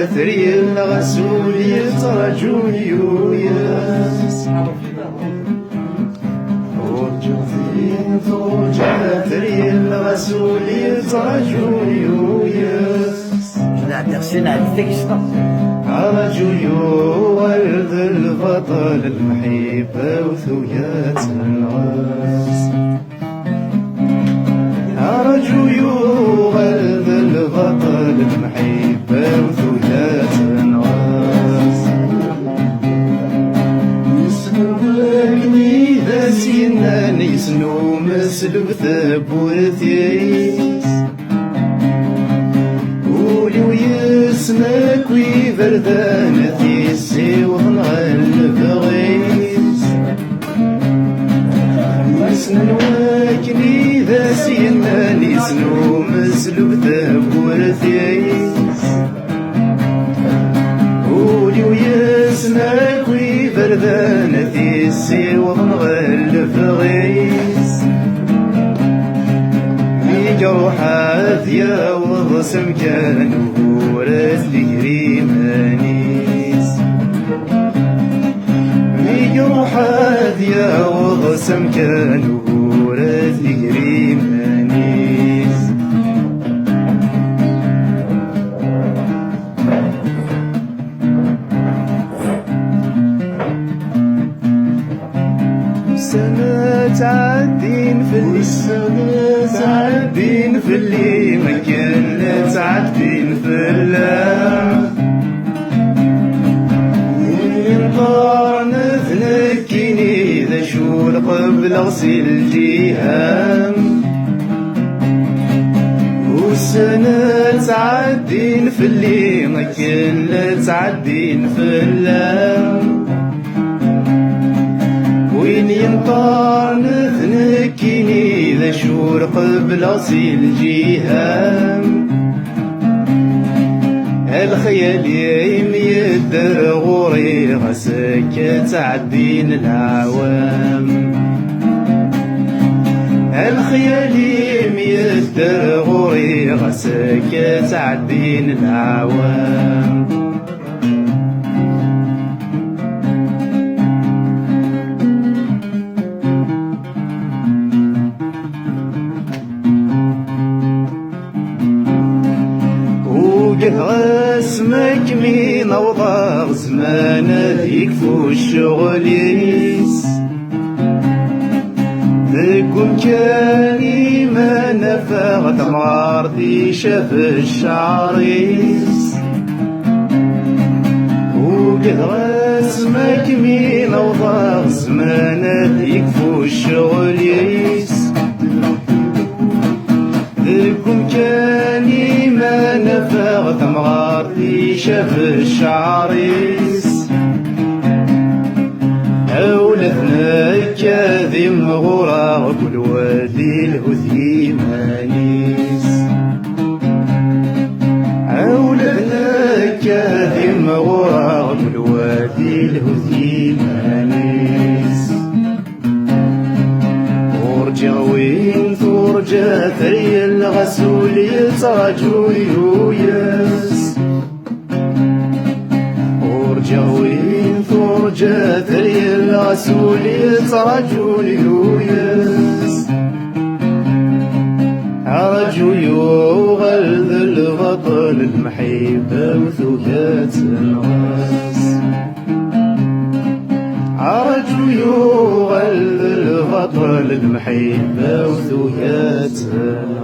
ثري الغسول يترجون يويس ترجع ثري الغسول يترجون يويس عرجو ورد البطل المحبة وثويات الغاس عرجو ورد البطل المحبة وثويات الغاس يسنوكني ذا سنان يسنو مسلب ثبوتيس ويسمك ويبردان تيسي وضنغل بغيس يسنوكني ذا سنان يسنو مسلب ثبوتيس ويسمك ويبردان تيسي وضنغل بغيس جروحات يا وضسم كانوا ورث لجريمانيس جروحات يا وضسم كانوا ورث لجريمانيس سنة تعدين في السنة تعدين في اللي ما كنا تعدين في اللام ينطر نثنكيني ذا شول قبل غسل الجيهام والسنة تعدين في اللي ما كنا تعدين في اللام وين ينطر نثنكيني ذا شور قبل غسيل الجيهام الخيال يميد غوري غسك تعدين العوام الخيال يميد غوري غسك تعدين العوام اسمك مين وضاغ زمانه يكفو الشغليس ذكم كاني ما نفغت مرضي شاف الشعريس وقدر اسمك مين وضاغ زمانه يكفو الشغليس ذكم كاني ما نفغت مغارتي شاف الشعريس أولادنا كاذم غرا كل وادي الهثي مانيس أولادنا كاذم غرا كل وادي الهثي مانيس ورجع وين ترجع ثري الغسول يترجو يويس ورجع وين ترجع ثري الغسول يترجو يويس عرجو يغلذ البطل المحبة وثوثات الغاس عرجو يغلذ البطل المحبة وثوثات الغاس